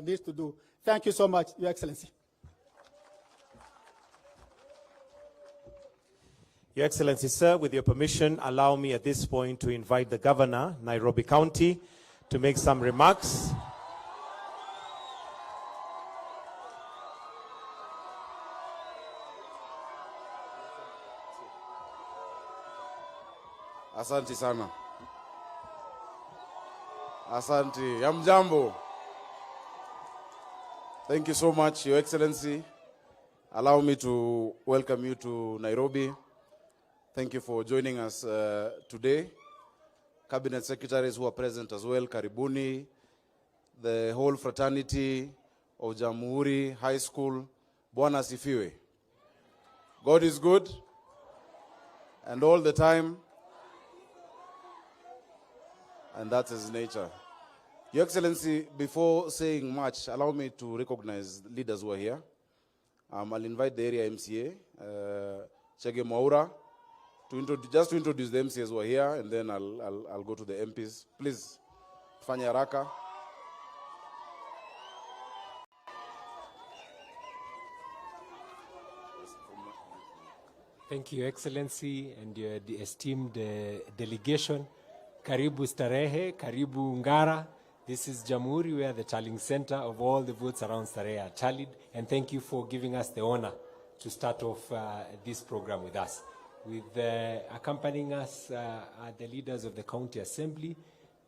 needs to do. Thank you so much, Your Excellency. Your Excellency, sir, with your permission, allow me at this point to invite the Governor, Nairobi County, to make some remarks. Asante sana. Asante. Yamjambo. Thank you so much, Your Excellency. Allow me to welcome you to Nairobi. Thank you for joining us today. Cabinet secretaries who are present as well, karibuni. The whole fraternity of Jamhuri High School, Bwana asifiwe. God is good, and all the time, and that's his nature. Your Excellency, before saying much, allow me to recognize leaders who are here. I'll invite the area MCA, Chege Mwaura, just to introduce the MCAs who are here, and then I'll go to the MPs. Please, fanya haraka. Thank you, Excellency, and your esteemed delegation. Karibu Starehe, Karibu Ngara. This is Jamhuri, where the tallying center of all the votes around Starehe are tallied. And thank you for giving us the honor to start off this program with us. With accompanying us are the leaders of the County Assembly.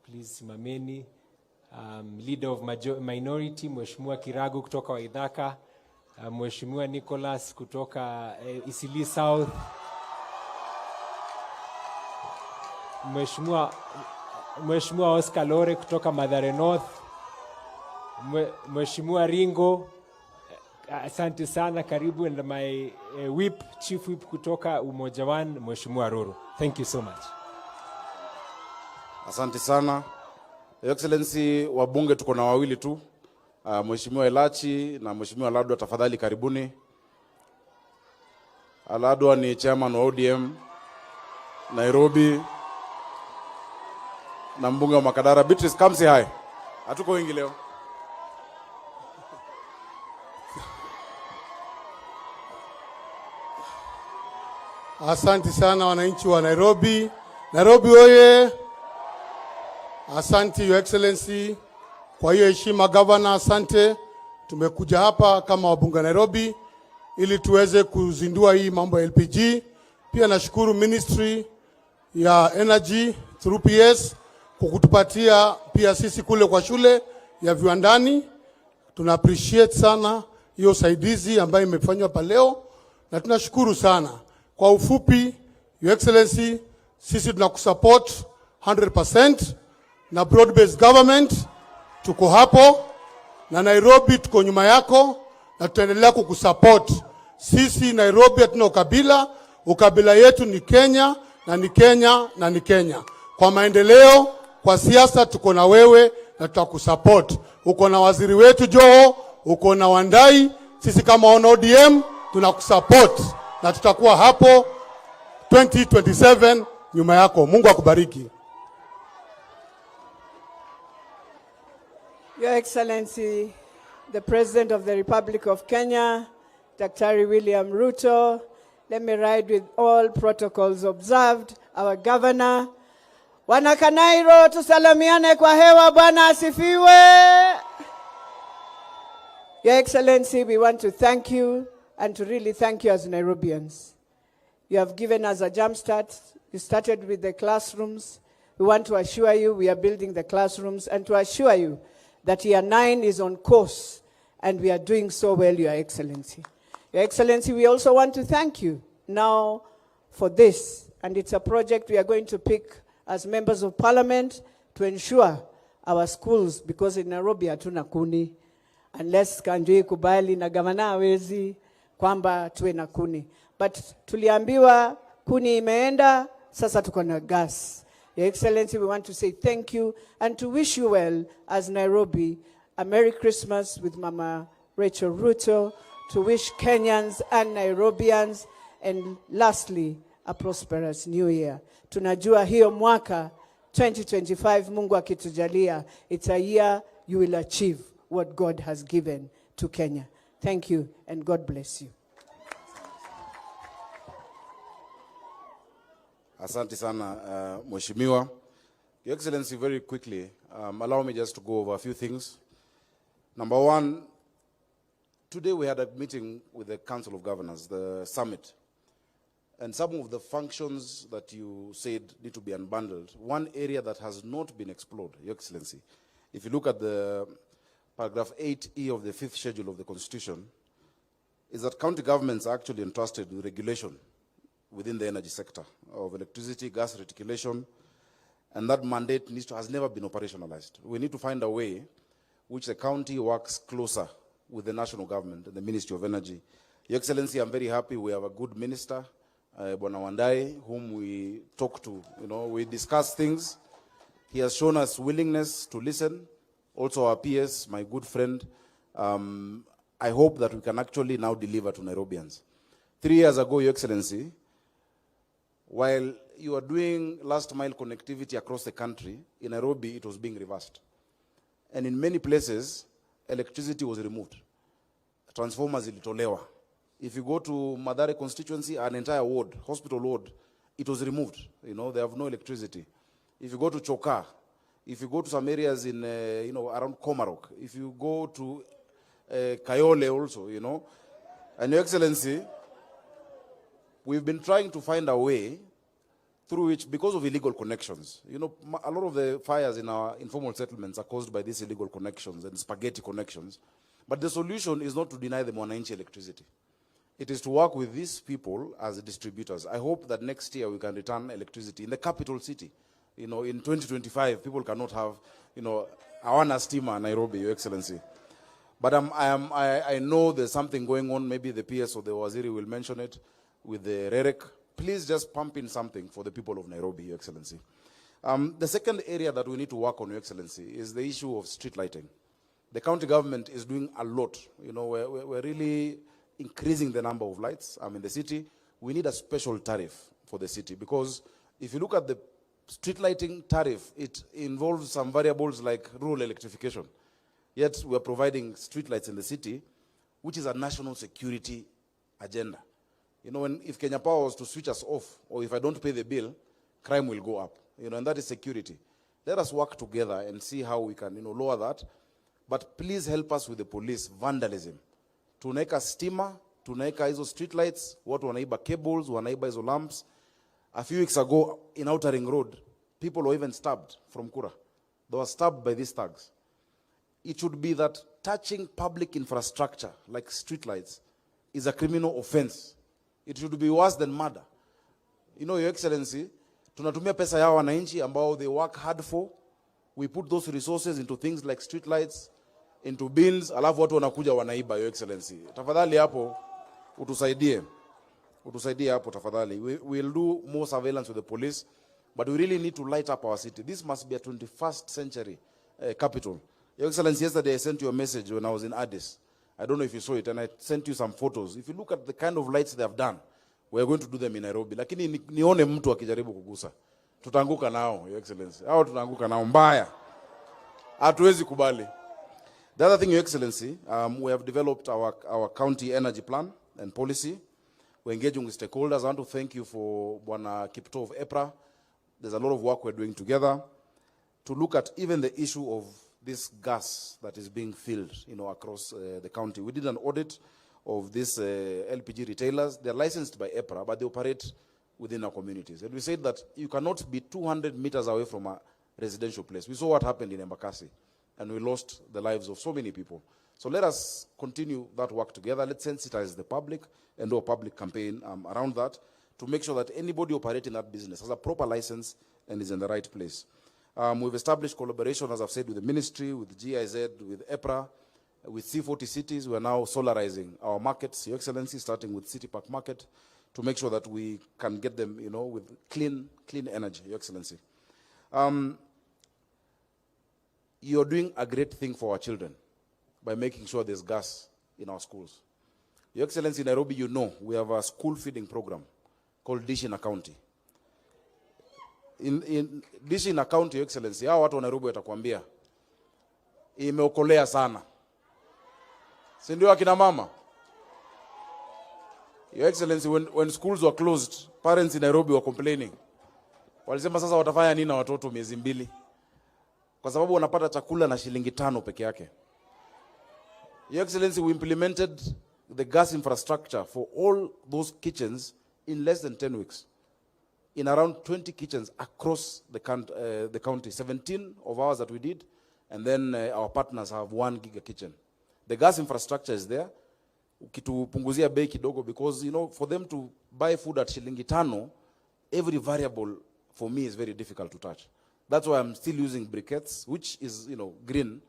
Please, Mameni, Leader of Minority, Mheshimiwa Kiragu kutoka Waidhaka, Mheshimiwa Nicholas kutoka Isili South, Mheshimiwa Oscar Lore kutoka Mathare North, Mheshimiwa Ringo, asante sana, karibu, and my whip, chief whip kutoka Umoja One, Mheshimiwa Ruru. Thank you so much. Asante sana. Your Excellency, wabunge tuko na wawili tu. Mheshimiwa Elachi na Mheshimiwa Ladwa, tafadhali karibuni. Ladwa ni chairman wa ODM Nairobi na mbunge wa Makadara. Beatrice, come say hi. Hatuko wengi leo. Asante sana wananchi wa Nairobi. Nairobi oye. Asante Your Excellency. Kwa hiyo heshima Governor, asante. Tumekuja hapa kama wabunge Nairobi ili tuweze kuzindua hii mambo ya LPG. Pia nashukuru Ministry ya Energy through PS kukutupatia pia sisi kule kwa shule ya viwandani. Tuna appreciate sana hiyo usaidizi ambayo imefanywa hapa leo na tunashukuru sana. Kwa ufupi, Your Excellency, sisi tunakusupport 100% na broad based government tuko hapo, na Nairobi tuko nyuma yako na tutaendelea kukusupport. Sisi Nairobi hatuna ukabila, ukabila yetu ni Kenya na ni Kenya na ni Kenya. Kwa maendeleo, kwa siasa tuko na wewe na tutakusupport. Uko na waziri wetu Joho, uko na Wandai, sisi kama ODM tunakusupport na tutakuwa hapo 2027 nyuma yako. Mungu akubariki. Your Excellency, the President of the Republic of Kenya, Dr. William Ruto, let me ride with all protocols observed. Our Governor, Wanakanairo, tusalamiane kwa hewa, Bwana asifiwe. Your Excellency, we want to thank you and to really thank you as Nairobians. You have given us a jump start. You started with the classrooms. We want to assure you we are building the classrooms and to assure you that Year 9 is on course and we are doing so well, Your Excellency. Your Excellency, we also want to thank you now for this, and it's a project we are going to pick as members of parliament to ensure our schools, because in Nairobi hatuna kuni, unless Kanjui kubali na gavana hawezi kwamba tuwe na kuni. But tuliambiwa kuni imeenda, sasa tuko na gas. Your Excellency, we want to say thank you and to wish you well as Nairobi. A Merry Christmas with Mama Rachel Ruto, to wish Kenyans and Nairobians, and lastly, a prosperous new year. Tunajua hiyo mwaka 2025, Mungu akitujalia, it's a year you will achieve what God has given to Kenya. Thank you, and God bless you. Asante sana, Mheshimiwa. Your Excellency, very quickly, allow me just to go over a few things. Number one, today we had a meeting with the Council of Governors, the summit. And some of the functions that you said need to be unbundled. One area that has not been explored, Your Excellency, if you look at the paragraph 8E of the 5th schedule of the Constitution, is that county governments are actually entrusted with regulation within the energy sector of electricity, gas reticulation, and that mandate has never been operationalized. We need to find a way which the county works closer with the national government and the Ministry of Energy. Your Excellency, I'm very happy we have a good minister, Bwana Wandai, whom we talk to. We discuss things. He has shown us willingness to listen. Also our PS, my good friend. I hope that we can actually now deliver to Nairobians. 3 years ago, Your Excellency, while you are doing last mile connectivity across the country, in Nairobi it was being reversed. And in many places, electricity was removed. Transformers ilitolewa. If you go to Mathare constituency, an entire ward, hospital ward, it was removed. They have no electricity. If you go to Choka, if you go to some areas in, around Komarok, if you go to Kayole also, And Your Excellency, we've been trying to find a way through which, because of illegal connections, a lot of the fires in our informal settlements are caused by these illegal connections and spaghetti connections. But the solution is not to deny them wananchi electricity. It is to work with these people as distributors. I hope that next year we can return electricity in the capital city. In 2025, people cannot have, Awana Steamer, Nairobi, Your Excellency. But I know there's something going on. Maybe the PS or the Waziri will mention it with the REREC. Please just pump in something for the people of Nairobi, Your Excellency. The second area that we need to work on, Your Excellency, is the issue of street lighting. The county government is doing a lot. We're really increasing the number of lights in the city. We need a special tariff for the city, because if you look at the street lighting tariff, it involves some variables like rural electrification. Yet we're providing street lights in the city, which is a national security agenda. If Kenya Power was to switch us off, or if I don't pay the bill, crime will go up. And that is security. Let us work together and see how we can, lower that. But please help us with the police vandalism. Tunaeka stima, tunaeka hizo street lights, watu wanaiba cables, wanaiba hizo lamps. A few weeks ago in Outer Ring Road, people were even stabbed from Kura. They were stabbed by these thugs. It should be that touching public infrastructure like street lights is a criminal offense. It should be worse than murder. Your Excellency, tunatumia pesa yao wananchi ambao they work hard for. We put those resources into things like street lights, into bins, alafu watu wanakuja wanaiba, Your Excellency. Tafadhali hapo utusaidie. Utusaidie hapo tafadhali. We'll do more surveillance with the police, but we really need to light up our city. This must be a 21st century capital. Your Excellency, yesterday I sent you a message when I was in Addis. I don't know if you saw it, and I sent you some photos. If you look at the kind of lights they have done, we're going to do them in Nairobi. Lakini nione mtu akijaribu kugusa. Tutaanguka nao, Your Excellency. Hao tutaanguka nao mbaya. Hatuwezi kubali. The other thing, Your Excellency, we have developed our county energy plan and policy. We're engaging with stakeholders. I want to thank you for Bwana Kipto of EPRA. There's a lot of work we're doing together to look at even the issue of this gas that is being filled, across the county. We did an audit of these LPG retailers. They're licensed by EPRA, but they operate within our communities. And we said that you cannot be 200 meters away from a residential place. We saw what happened in Embakasi, and we lost the lives of so many people. So let us continue that work together. Let's sensitize the public and do a public campaign around that to make sure that anybody operating that business has a proper license and is in the right place. We've established collaboration, as I've said, with the ministry, with GIZ, with EPRA, with C40 cities. We're now solarizing our markets, Your Excellency, starting with City Park Market, to make sure that we can get them, with clean energy, Your Excellency. You're doing a great thing for our children by making sure there's gas in our schools. Your Excellency, in Nairobi, we have a school feeding program called Dish in a County. In Dish in a County, Your Excellency, hao watu wa Nairobi watakwambia imeokolea sana. Si ndio akina mama? Your Excellency, when schools were closed, parents in Nairobi were complaining. Walisema sasa watafanya nini na watoto miezi mbili? Kwa sababu wanapata chakula na shilingi 5 peke yake. Your Excellency, we implemented the gas infrastructure for all those kitchens in less than 10 weeks. In around 20 kitchens across the county. 17 of ours that we did, and then our partners have 1 giga kitchen. The gas infrastructure is there. Ukitupunguzia bei kidogo, because for them to buy food at shilingi 5, every variable for me is very difficult to touch. That's why I'm still using briquettes, which is green,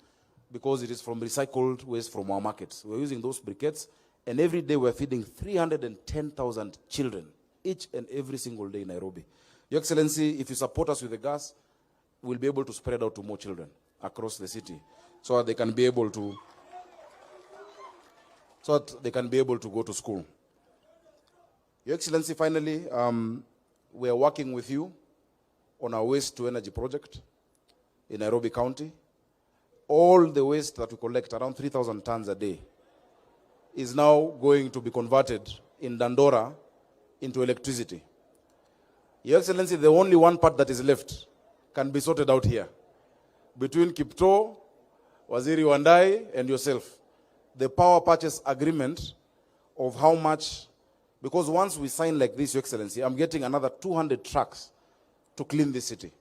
because it is from recycled waste from our markets. We're using those briquettes, and every day we're feeding 310,000 children, each and every single day in Nairobi. Your Excellency, if you support us with the gas, we'll be able to spread out to more children across the city, so that they can be able to go to school. Your Excellency, finally, we are working with you on our waste to energy project in Nairobi County. All the waste that we collect, around 3,000 tons a day, is now going to be converted in Dandora into electricity. Your Excellency, the only one part that is left can be sorted out here. Between Kipto, Waziri Wandai, and yourself. The power purchase agreement of how much, because once we sign like this, Your Excellency, I'm getting another 200 trucks to clean this city.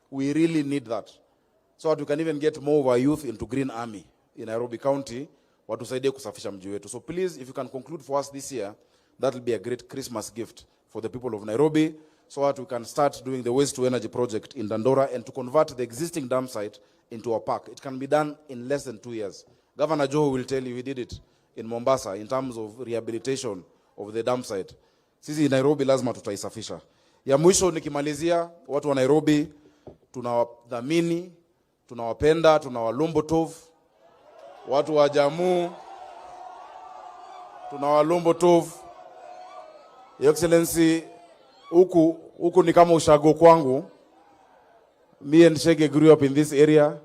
We really need that, so that we can even get more of our youth into Green Army in Nairobi County, watusaidie kusafisha mji wetu. So please, if you can conclude for us this year, that will be a great Christmas gift for the people of Nairobi, so that we can start doing the waste to energy project in Dandora and to convert the existing dam site into a park. It can be done in less than 2 years. Governor Joe will tell you he did it in Mombasa in terms of rehabilitation of the dam site. Sisi Nairobi lazima tutaisafisha. Ya mwisho nikimalizia, watu wa Nairobi tunawadhamini, tunawapenda, tunawalombo tov. Watu wa Jamhuri tunawalombo tov. Your Excellency, huku ni kama ushago kwangu. Me and Shege grew up in this area.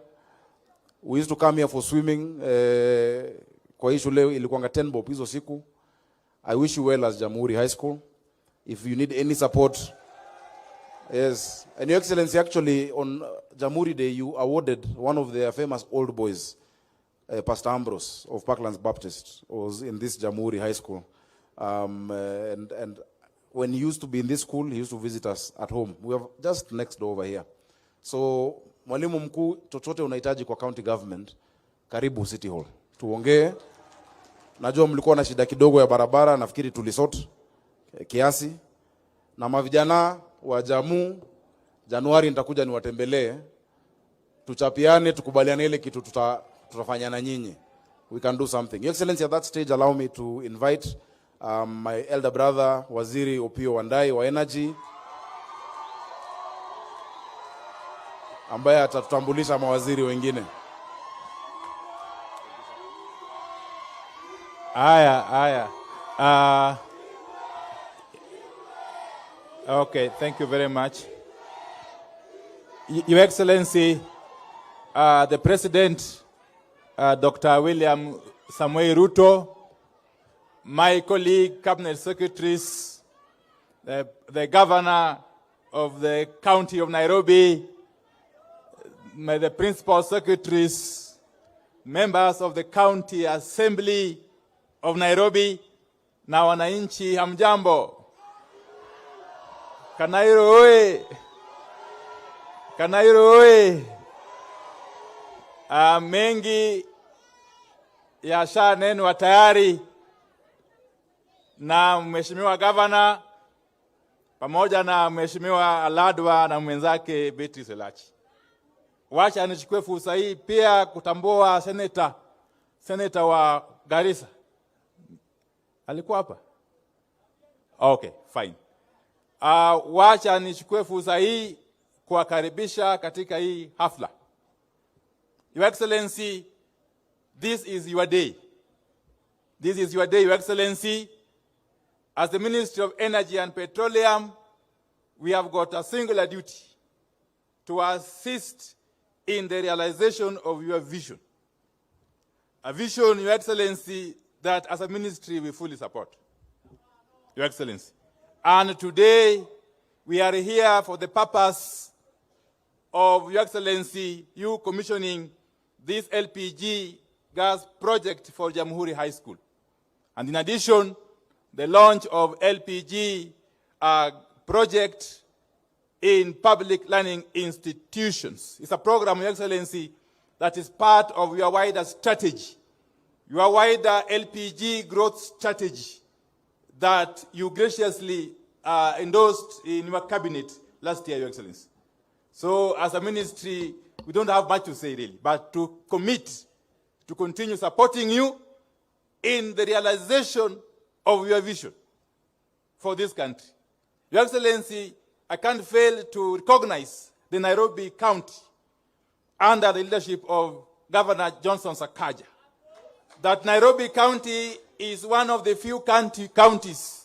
We used to come here for swimming. Kwa hii shule ilikuanga 10 bob hizo siku. I wish you well as Jamhuri High School. If you need any support. Yes. And Your Excellency, actually on Jamhuri Day, you awarded one of their famous old boys, Pastor Ambrose of Parklands Baptist, was in this Jamhuri High School. And when he used to be in this school, he used to visit us at home. We are just next door over here. So, mwalimu mkuu, chochote unahitaji kwa county government, karibu City Hall. Tuongee. Najua mlikuwa na shida kidogo ya barabara, nafikiri tulisort kiasi. Na mavijana wa Jamu, Januari nitakuja niwatembelee. Tuchapiane, tukubaliane ile kitu tutafanya na nyinyi. We can do something. Your Excellency, at that stage, allow me to invite my elder brother, Waziri Opio Wandai wa Energy, ambaye atatutambulisha mawaziri wengine. Aya. Okay, thank you very much. Your Excellency, the President, Dr. William Samoei Ruto, my colleague, Cabinet Secretaries, the Governor of the County of Nairobi, the Principal Secretaries, members of the County Assembly of Nairobi, na wananchi hamjambo. Kanairo oye! Kanairo oye! Mengi yashanenwa tayari na Mheshimiwa Governor pamoja na Mheshimiwa Aladwa na mwenzake Beatrice Elachi. Wacha nichukue fursa hii pia kutambua Senator wa Garissa. Alikuwa hapa? Okay, fine. Wacha nichukue fursa hii kuwakaribisha katika hii hafla. Your Excellency, this is your day. This is your day, Your Excellency. As the Ministry of Energy and Petroleum, we have got a singular duty to assist in the realization of your vision. A vision, Your Excellency, that as a ministry we fully support, Your Excellency. And today we are here for the purpose of, Your Excellency, you commissioning this LPG gas project for Jamhuri High School. And in addition, the launch of LPG project in public learning institutions. It's a program, Your Excellency, that is part of your wider strategy, your wider LPG growth strategy that you graciously endorsed in your cabinet last year, Your Excellency. So as a ministry, we don't have much to say really, but to commit to continue supporting you in the realization of your vision for this country. Your Excellency, I can't fail to recognize the Nairobi County under the leadership of Governor Johnson Sakaja. That Nairobi County is one of the few counties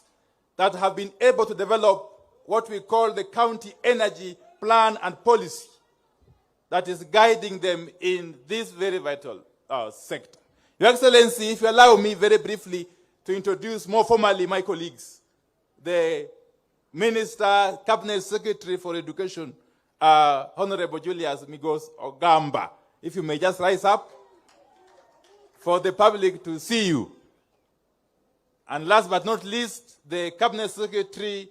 that have been able to develop what we call the county energy plan and policy that is guiding them in this very vital sector. Your Excellency, if you allow me very briefly to introduce more formally my colleagues, the Minister, Cabinet Secretary for Education, Honorable Julius Migos Ogamba. If you may just rise up for the public to see you. And last but not least, the Cabinet Secretary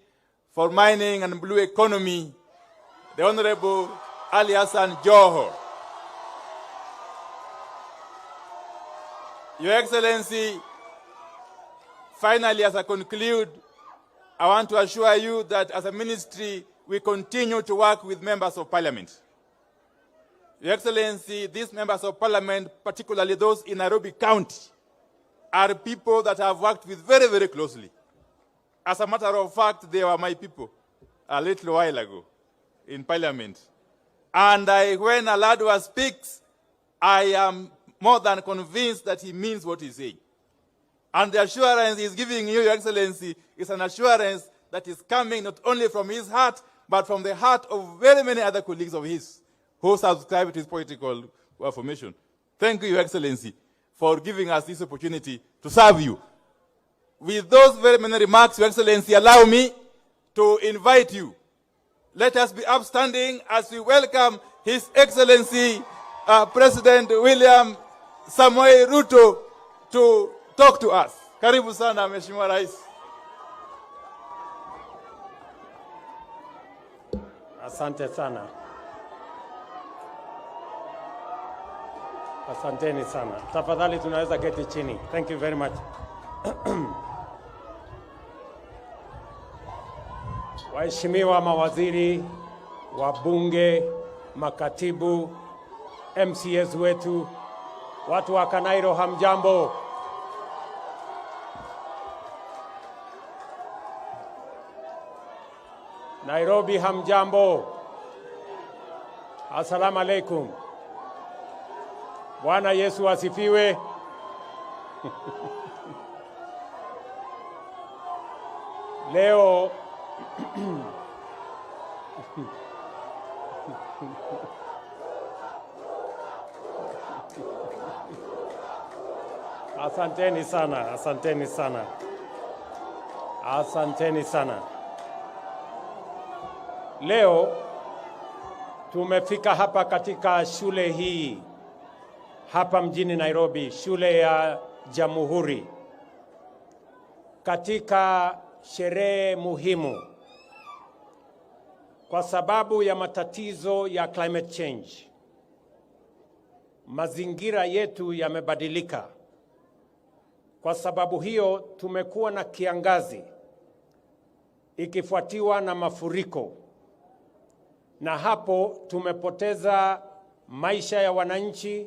for Mining and Blue Economy, the Honorable Ali Hassan Joho. Your Excellency, finally, as I conclude, I want to assure you that as a ministry, we continue to work with members of parliament. Your Excellency, these members of parliament, particularly those in Nairobi County, are people that I've worked with very, very closely. As a matter of fact, they were my people a little while ago in parliament. And when Aladwa speaks, I am more than convinced that he means what he's saying. And the assurance he's giving you, Your Excellency, is an assurance that is coming not only from his heart, but from the heart of very many other colleagues of his who subscribe to his political formation. Thank you, Your Excellency, for giving us this opportunity to serve you. With those very many remarks, Your Excellency, allow me to invite you. Let us be upstanding as we welcome His Excellency, President William Samoei Ruto, to talk to us. Karibu sana, Mheshimiwa Rais. Asante sana. Asanteni sana. Tafadhali tunaweza keti chini. Thank you very much. Waheshimiwa mawaziri, wabunge, makatibu, MCS wetu, watu wa Kanairo, hamjambo. Nairobi, hamjambo. Assalamu alaikum. Bwana Yesu asifiwe. Leo asanteni sana, asanteni sana. Asanteni sana. Leo tumefika hapa katika shule hii hapa mjini Nairobi, shule ya Jamhuri, katika sherehe muhimu kwa sababu ya matatizo ya climate change. Mazingira yetu yamebadilika. Kwa sababu hiyo tumekuwa na kiangazi ikifuatiwa na mafuriko, na hapo tumepoteza maisha ya wananchi.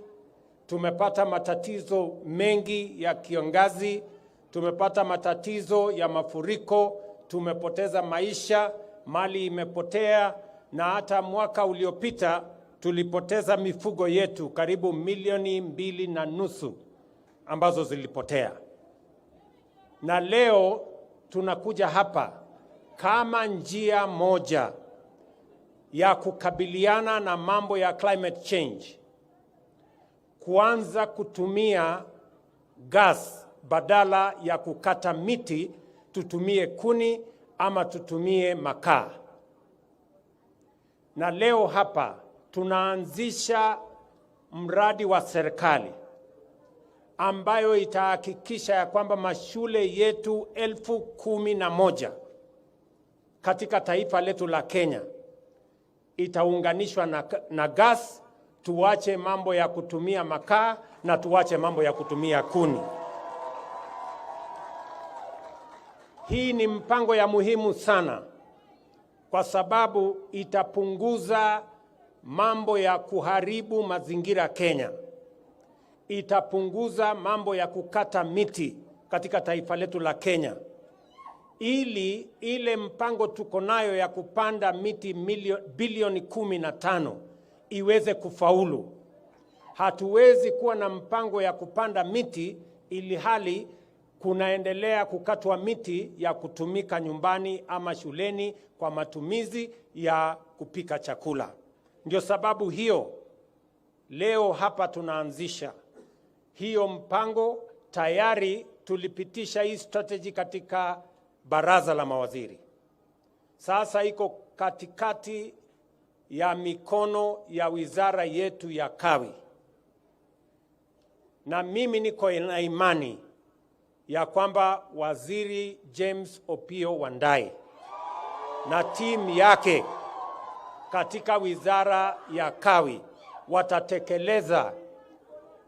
Tumepata matatizo mengi ya kiangazi, tumepata matatizo ya mafuriko, tumepoteza maisha, mali imepotea, na hata mwaka uliopita tulipoteza mifugo yetu karibu 2.5 milioni ambazo zilipotea. Na leo tunakuja hapa kama njia moja ya kukabiliana na mambo ya climate change, kuanza kutumia gas badala ya kukata miti, tutumie kuni ama tutumie makaa. Na leo hapa tunaanzisha mradi wa serikali ambayo itahakikisha ya kwamba mashule yetu 11,000 katika taifa letu la Kenya itaunganishwa na gas. Tuache mambo ya kutumia makaa na tuache mambo ya kutumia kuni. Hii ni mpango ya muhimu sana kwa sababu itapunguza mambo ya kuharibu mazingira Kenya. Itapunguza mambo ya kukata miti katika taifa letu la Kenya. Ili ile mpango tuko nayo ya kupanda miti bilioni 15 iweze kufaulu. Hatuwezi kuwa na mpango ya kupanda miti ili hali kunaendelea kukatwa miti ya kutumika nyumbani ama shuleni kwa matumizi ya kupika chakula. Ndio sababu hiyo leo hapa tunaanzisha hiyo mpango. Tayari tulipitisha hii strategy katika baraza la mawaziri. Sasa iko katikati ya mikono ya wizara yetu ya kawi. Na mimi niko na imani ya kwamba waziri James Opiyo Wandayi na timu yake katika wizara ya kawi watatekeleza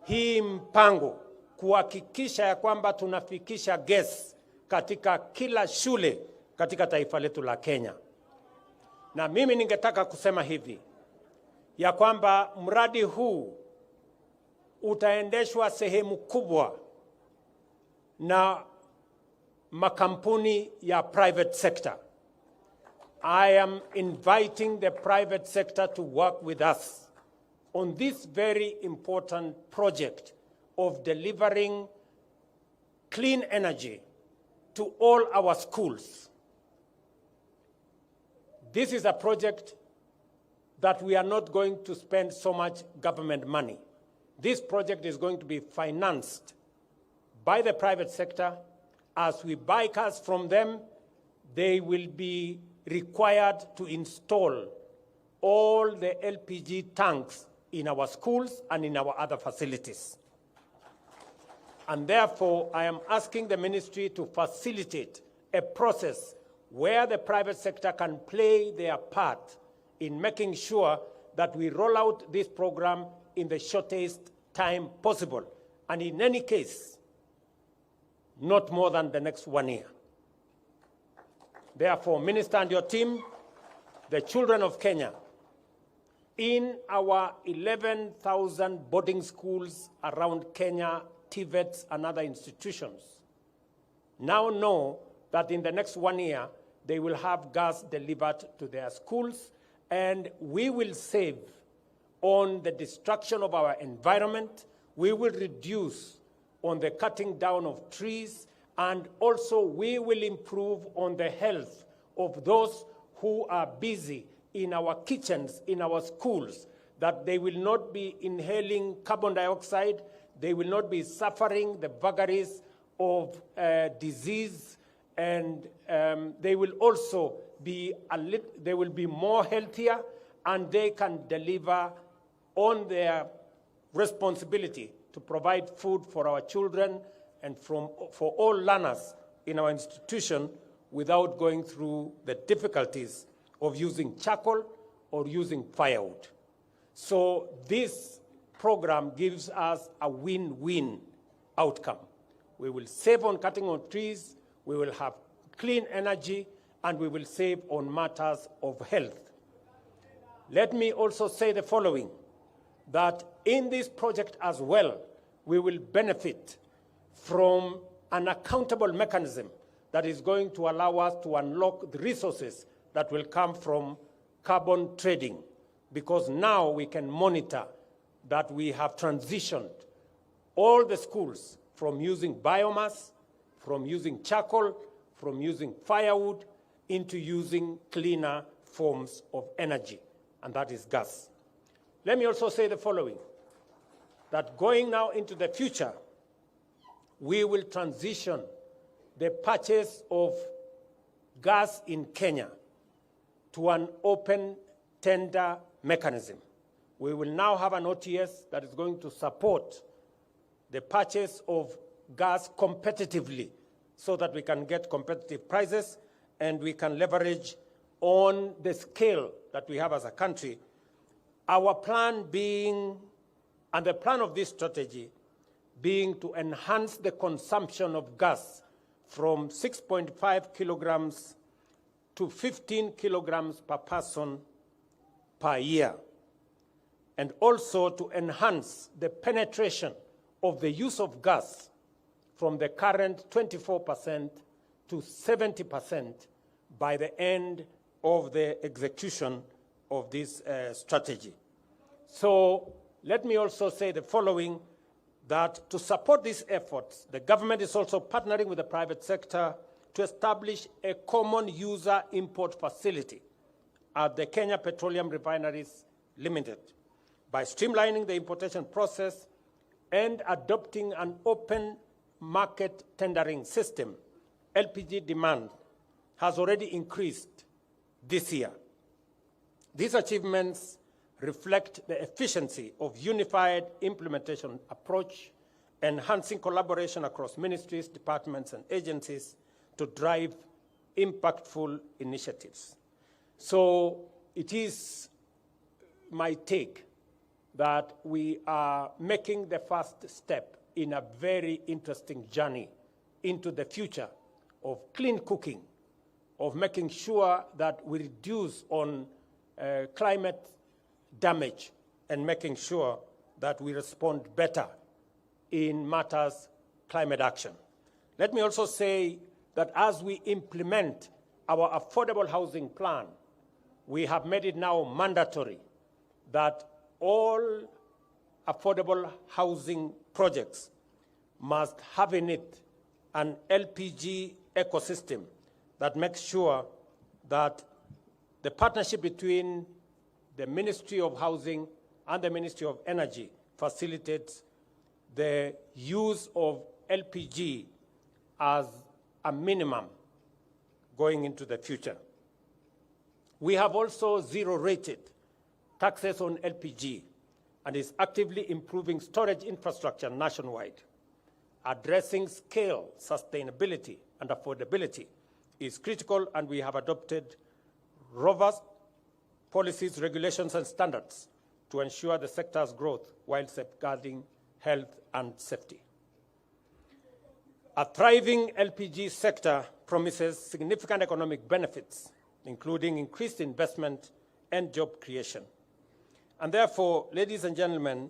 hii mpango kuhakikisha ya kwamba tunafikisha gesi katika kila shule katika taifa letu la Kenya. Na mimi ningetaka kusema hivi ya kwamba mradi huu utaendeshwa sehemu kubwa na makampuni ya private sector. I am inviting the private sector to work with us on this very important project of delivering clean energy to all our schools. This is a project that we are not going to spend so much government money. This project is going to be financed by the private sector. As we buy cars from them, they will be required to install all the LPG tanks in our schools and in our other facilities. And therefore, I am asking the ministry to facilitate a process where the private sector can play their part in making sure that we roll out this program in the shortest time possible. And in any case, not more than the next 1 year. Therefore, Minister and your team, the children of Kenya, in our 11,000 boarding schools around Kenya, TVETs and other institutions, now know that in the next 1 year, they will have gas delivered to their schools, and we will save on the destruction of our environment. We will reduce on the cutting down of trees, and also we will improve on the health of those who are busy in our kitchens, in our schools, that they will not be inhaling carbon dioxide, they will not be suffering the vagaries of disease, and they will also be they will be more healthier, and they can deliver on their responsibility to provide food for our children and for all learners in our institution without going through the difficulties of using charcoal or using firewood. So this program gives us a win-win outcome. We will save on cutting on trees, we will have clean energy, and we will save on matters of health. Let me also say the following, that in this project as well, we will benefit from an accountable mechanism that is going to allow us to unlock the resources that will come from carbon trading, because now we can monitor that we have transitioned all the schools from using biomass, from using charcoal, from using firewood, into using cleaner forms of energy, and that is gas. Let me also say the following, that going now into the future, we will transition the purchase of gas in Kenya to an open tender mechanism. We will now have an OTS that is going to support the purchase of gas competitively so that we can get competitive prices and we can leverage on the scale that we have as a country. Our plan being, and the plan of this strategy being to enhance the consumption of gas from 6.5 kilograms to 15 kilograms per person per year, and also to enhance the penetration of the use of gas from the current 24% to 70% by the end of the execution of this strategy. So let me also say the following, that to support these efforts, the government is also partnering with the private sector to establish a common user import facility at the Kenya Petroleum Refineries Limited. By streamlining the importation process and adopting an open market tendering system, LPG demand has already increased this year. These achievements reflect the efficiency of unified implementation approach, enhancing collaboration across ministries, departments, and agencies to drive impactful initiatives. So it is my take that we are making the first step in a very interesting journey into the future of clean cooking, of making sure that we reduce on climate damage and making sure that we respond better in matters climate action. Let me also say that as we implement our affordable housing plan, we have made it now mandatory that all affordable housing projects must have in it an LPG ecosystem that makes sure that the partnership between the Ministry of Housing and the Ministry of Energy facilitates the use of LPG as a minimum going into the future. We have also zero-rated taxes on LPG and is actively improving storage infrastructure nationwide. Addressing scale, sustainability, and affordability is critical, and we have adopted robust policies, regulations, and standards to ensure the sector's growth while safeguarding health and safety. A thriving LPG sector promises significant economic benefits, including increased investment and job creation. And therefore, ladies and gentlemen,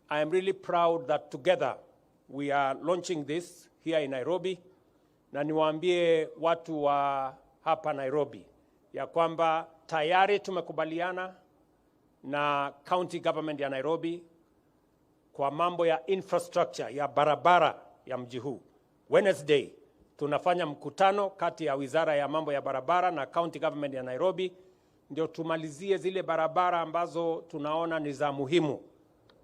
I am really proud that together we are launching this here in Nairobi, na niwaambie watu wa hapa Nairobi ya kwamba tayari tumekubaliana na county government ya Nairobi kwa mambo ya infrastructure ya barabara ya mji huu. Wednesday tunafanya mkutano kati ya wizara ya mambo ya barabara na county government ya Nairobi, ndio tumalizie zile barabara ambazo tunaona ni za muhimu,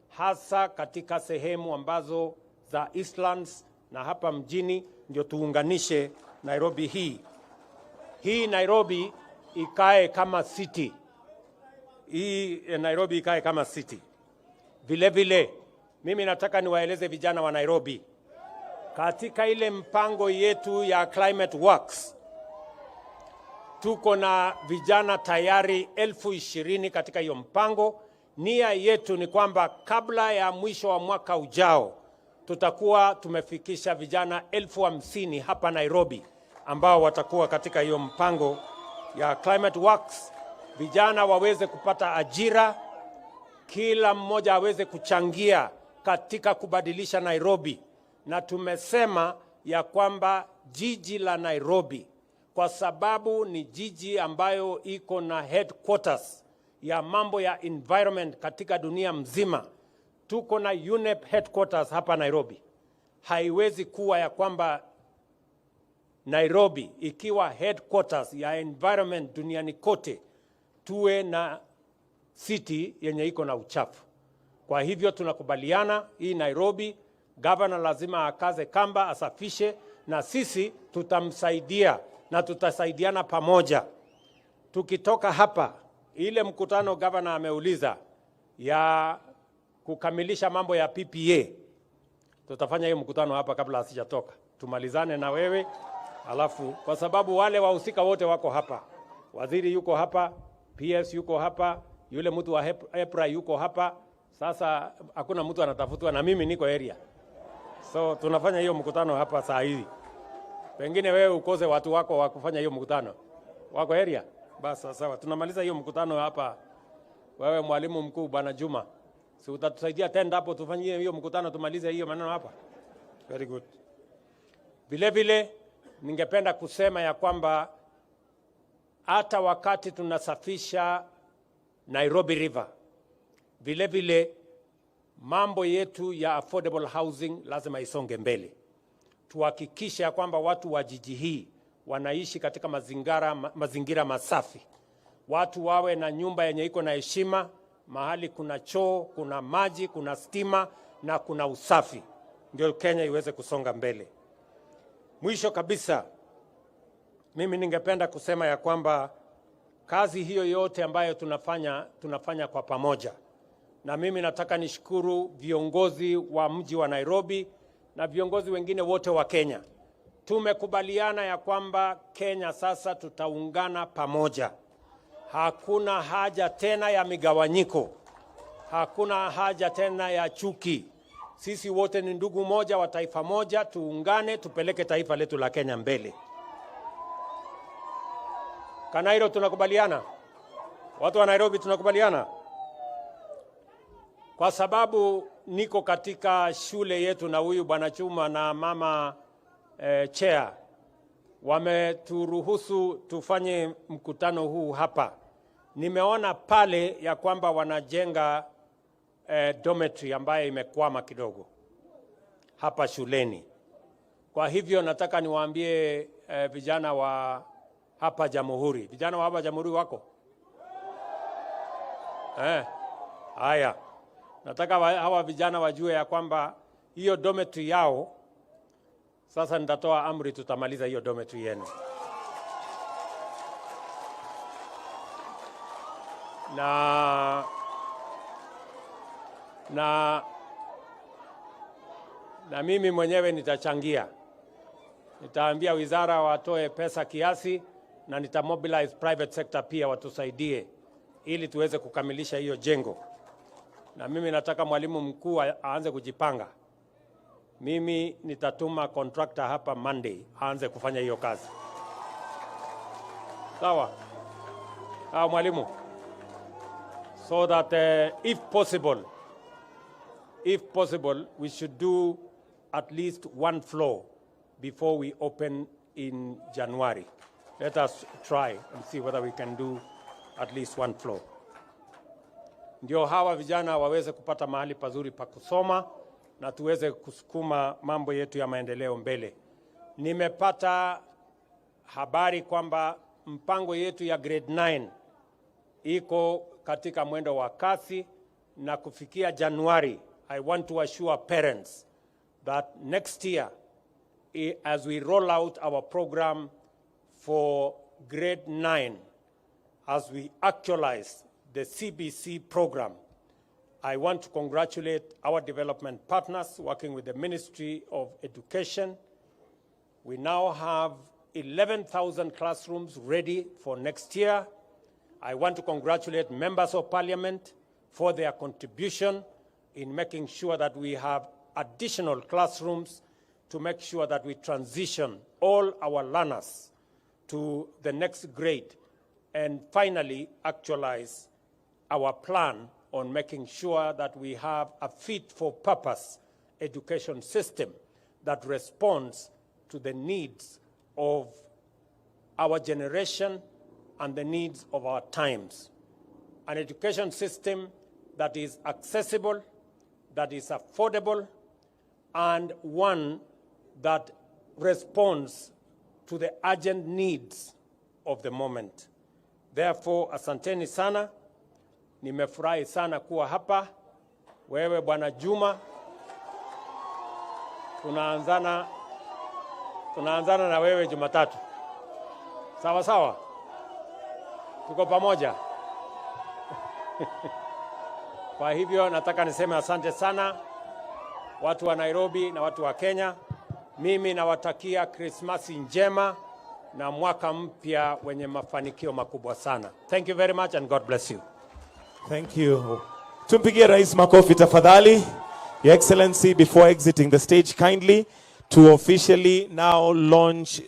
hasa katika sehemu ambazo za Eastlands na hapa mjini, ndio tuunganishe Nairobi hii. Hii Nairobi ikae kama city. Hii Nairobi ikae kama city. Vile vile, mimi nataka niwaeleze vijana wa Nairobi, katika ile mpango yetu ya Climate Works, tuko na vijana tayari 20,000 katika hiyo mpango. Nia yetu ni kwamba kabla ya mwisho wa mwaka ujao, tutakuwa tumefikisha vijana 50,000 hapa Nairobi ambao watakuwa katika hiyo mpango ya Climate Works. Vijana waweze kupata ajira, kila mmoja aweze kuchangia katika kubadilisha Nairobi. Na tumesema ya kwamba jiji la Nairobi, kwa sababu ni jiji ambayo iko na headquarters ya mambo ya environment katika dunia mzima, tuko na UNEP headquarters hapa Nairobi. Haiwezi kuwa ya kwamba Nairobi ikiwa headquarters ya environment duniani kote, tuwe na city yenye iko na uchafu. Kwa hivyo tunakubaliana hii Nairobi Governor lazima akaze kamba, asafishe, na sisi tutamsaidia na tutasaidiana pamoja. Tukitoka hapa, ile mkutano governor ameuliza ya kukamilisha mambo ya PPA, tutafanya hiyo mkutano hapa kabla asijatoka. Tumalizane na wewe, alafu kwa sababu wale wahusika wote wako hapa. Waziri yuko hapa, PS yuko hapa, yule mtu wa EPRA yuko hapa. Sasa hakuna mtu anatafutwa na mimi niko area. So tunafanya hiyo mkutano hapa saa hizi. Pengine wewe ukose watu wako wa kufanya hiyo mkutano. Wako area? Basi sawa. Tunamaliza hiyo mkutano hapa. Wewe mwalimu mkuu Bwana Juma, si utatusaidia tenda hapo tufanyie hiyo mkutano tumalize hiyo maneno hapa? Very good. Vile vile ningependa kusema ya kwamba hata wakati tunasafisha Nairobi River, vile vile mambo yetu ya affordable housing lazima isonge mbele. Tuhakikishe ya kwamba watu wa jiji hii wanaishi katika mazingira masafi. Watu wawe na nyumba yenye iko na heshima, mahali kuna choo, kuna maji, kuna stima na kuna usafi. Ndio Kenya iweze kusonga mbele. Mwisho kabisa, mimi ningependa kusema ya kwamba kazi hiyo yote ambayo tunafanya kwa pamoja. Na mimi nataka nishukuru viongozi wa mji wa Nairobi na viongozi wengine wote wa Kenya. Tumekubaliana ya kwamba Kenya sasa tutaungana pamoja. Hakuna haja tena ya migawanyiko. Hakuna haja tena ya chuki. Sisi wote ni ndugu moja wa taifa moja, tuungane tupeleke taifa letu la Kenya mbele. Kanairo tunakubaliana? Watu wa Nairobi tunakubaliana? Kwa sababu niko katika shule yetu na huyu Bwana Chuma na mama chair wameturuhusu tufanye mkutano huu hapa. Nimeona pale ya kwamba wanajenga dormitory ambayo imekwama kidogo hapa shuleni. Kwa hivyo nataka niwaambie vijana wa hapa Jamhuri. Vijana wa hapa Jamhuri wako? Haya. Nataka hawa vijana wajue ya kwamba hiyo dormitory yao, sasa nitatoa amri tutamaliza hiyo dormitory yenu. Na mimi mwenyewe nitachangia. Nitaambia wizara watoe pesa kiasi na nitamobilize private sector pia watusaidie ili tuweze kukamilisha hiyo jengo. Na mimi nataka mwalimu mkuu aanze kujipanga. Mimi nitatuma contractor hapa Monday aanze kufanya hiyo kazi. Sawa? Mwalimu. So that if possible, we should do at least one floor before we open in January. Let us try and see whether we can do at least one floor. Ndio hawa vijana waweze kupata mahali pazuri pa kusoma na tuweze kusukuma mambo yetu ya maendeleo mbele. Nimepata habari kwamba mpango yetu ya grade 9 iko katika mwendo wa kasi na kufikia January. I want to assure parents that next year, as we roll out our program for grade 9, as we actualize the CBC program, I want to congratulate our development partners working with the Ministry of Education. We now have 11,000 classrooms ready for next year. I want to congratulate members of parliament for their contribution in making sure that we have additional classrooms to make sure that we transition all our learners to the next grade and finally actualize our plan on making sure that we have a fit-for-purpose education system that responds to the needs of our generation and the needs of our times. An education system that is accessible, that is affordable, and one that responds to the urgent needs of the moment. Therefore, asanteni sana. Nimefurahi sana kuwa hapa. Wewe Bwana Juma, tunaanzana na wewe Jumatatu. Sawa sawa? Tuko pamoja. Kwa hivyo nataka niseme asante sana watu wa Nairobi na watu wa Kenya. Mimi nawatakia Krismasi njema na mwaka mpya wenye mafanikio makubwa sana. Thank you very much and God bless you. Thank you. Tumpigie Rais makofi tafadhali. Your Excellency, before exiting the stage, kindly to officially now launch